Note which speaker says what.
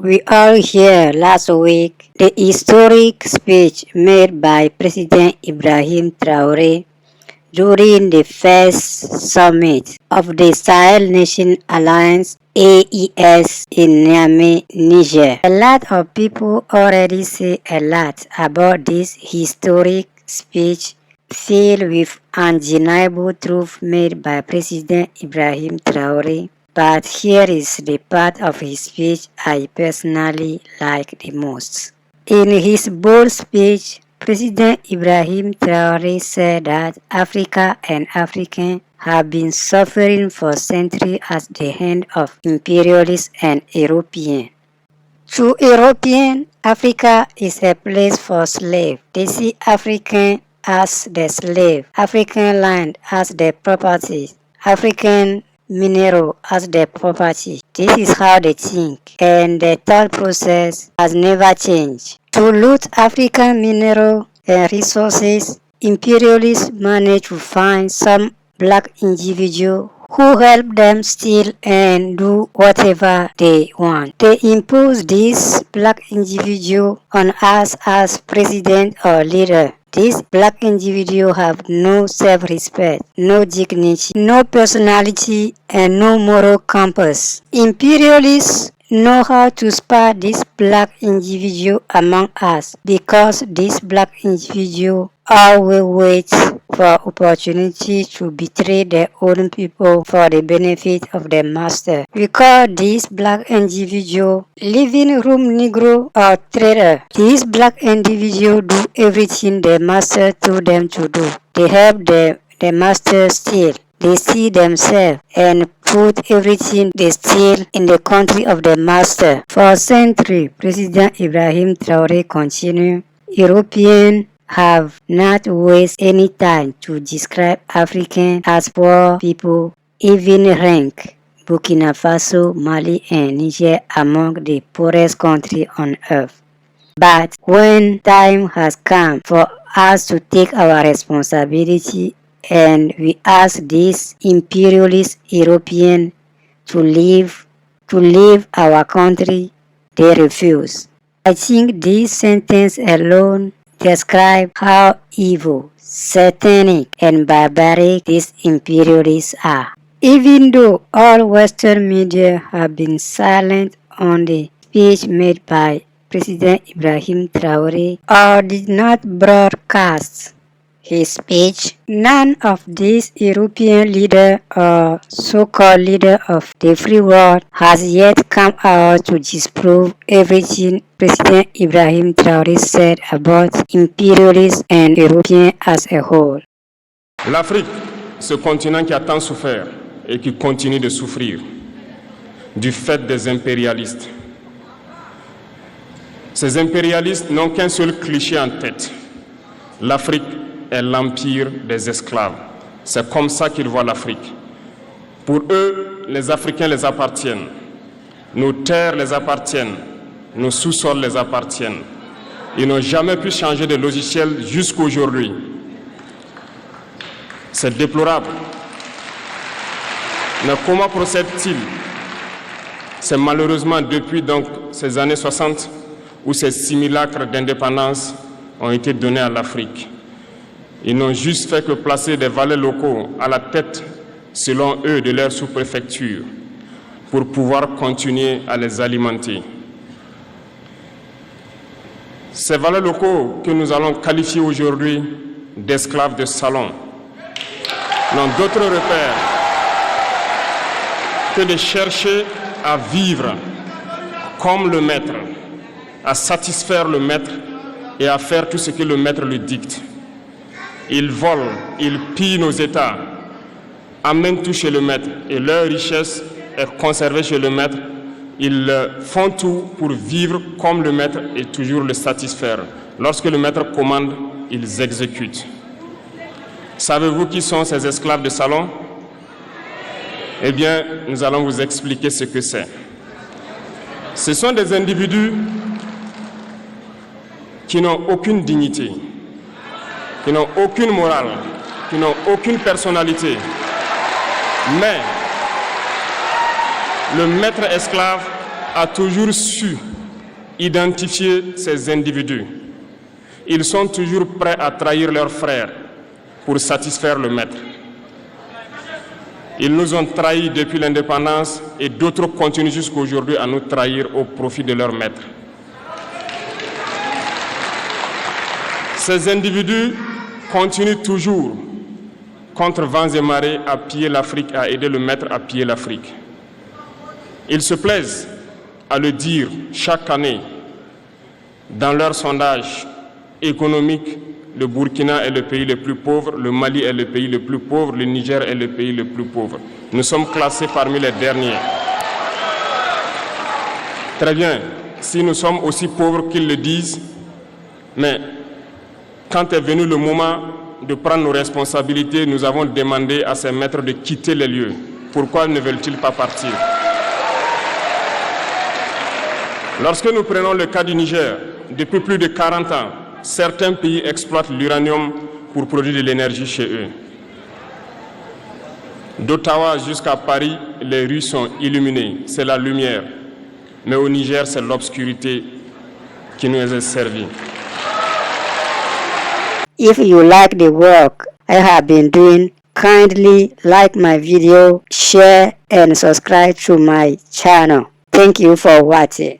Speaker 1: We all heard last week the historic speech made by President Ibrahim Traore during the first summit of the Sahel Nation Alliance AES in Niamey, Niger. A lot of people already say a lot about this historic speech filled with undeniable truth made by President Ibrahim Traore. But here is the part of his speech I personally like the most. In his bold speech, President Ibrahim Traore said that Africa and Africans have been suffering for centuries at the hand of imperialists and Europeans. To Europeans, Africa is a place for slaves. They see Africans as the slave, African land as the property, African mineral as their property. This is how they think, and the thought process has never changed. To loot African mineral and resources, imperialists managed to find some black individual who help them steal and do whatever they want. They impose this black individual on us as president or leader. These black individuals have no self-respect, no dignity, no personality, and no moral compass. Imperialists know how to spot this black individual among us because this black individual always waits for opportunity to betray their own people for the benefit of their master. We call this black individual living room negro or traitor. These black individuals do everything their master told them to do. They help their master steal. They see themselves and put everything they steal in the country of their master. For centuries, President Ibrahim Traore continued, Europeans have not wasted any time to describe Africans as poor people, even rank Burkina Faso, Mali, and Niger among the poorest countries on earth. But when time has come for us to take our responsibility and we ask these imperialist Europeans to leave our country, they refuse. I think this sentence alone describes how evil, satanic, and barbaric these imperialists are. Even though all Western media have been silent on the speech made by President Ibrahim Traore or did not broadcast his speech, none of these European leaders or so-called leaders of the free world has yet come out to disprove everything President Ibrahim Traore said about imperialism and Europeans as a whole.
Speaker 2: L'Afrique, ce continent qui a tant souffert et qui continue de souffrir du fait des impérialistes. Ces impérialistes n'ont qu'un seul cliché en tête. L'Afrique est l'empire des esclaves. C'est comme ça qu'ils voient l'Afrique. Pour eux, les Africains les appartiennent. Nos terres les appartiennent. Nos sous-sols les appartiennent. Ils n'ont jamais pu changer de logiciel jusqu'à aujourd'hui. C'est déplorable. Mais comment procèdent-ils? C'est malheureusement depuis donc ces années 60 où ces simulacres d'indépendance ont été donnés à l'Afrique. Ils n'ont juste fait que placer des valets locaux à la tête, selon eux, de leur sous-préfecture pour pouvoir continuer à les alimenter. Ces valets locaux que nous allons qualifier aujourd'hui d'esclaves de salon n'ont d'autre repère que de chercher à vivre comme le maître, à satisfaire le maître et à faire tout ce que le maître lui dicte. Ils volent, ils pillent nos États, amènent tout chez le maître et leur richesse est conservée chez le maître. Ils font tout pour vivre comme le maître et toujours le satisfaire. Lorsque le maître commande, ils exécutent. Savez-vous qui sont ces esclaves de salon? Eh bien, nous allons vous expliquer ce que c'est. Ce sont des individus qui n'ont aucune dignité, qui n'ont aucune morale, qui n'ont aucune personnalité. Mais le maître esclave a toujours su identifier ces individus. Ils sont toujours prêts à trahir leurs frères pour satisfaire le maître. Ils nous ont trahis depuis l'indépendance et d'autres continuent jusqu'à aujourd'hui à nous trahir au profit de leur maître. Ces individus continuent toujours, contre vents et marées, à piller l'Afrique, à aider le maître à piller l'Afrique. Ils se plaisent à le dire chaque année dans leurs sondages économiques. Le Burkina est le pays le plus pauvre, le Mali est le pays le plus pauvre, le Niger est le pays le plus pauvre. Nous sommes classés parmi les derniers. Très bien, si nous sommes aussi pauvres qu'ils le disent, mais quand est venu le moment de prendre nos responsabilités, nous avons demandé à ces maîtres de quitter les lieux. Pourquoi ne veulent-ils pas partir? Lorsque nous prenons le cas du Niger, depuis plus de 40 ans, certains pays exploitent l'uranium pour produire de l'énergie chez eux. D'Ottawa jusqu'à Paris, les rues sont illuminées, c'est la lumière. Mais au Niger, c'est l'obscurité qui nous est servie.
Speaker 1: If you like the work I have been doing, kindly like my video, share and subscribe to my channel. Thank you for watching.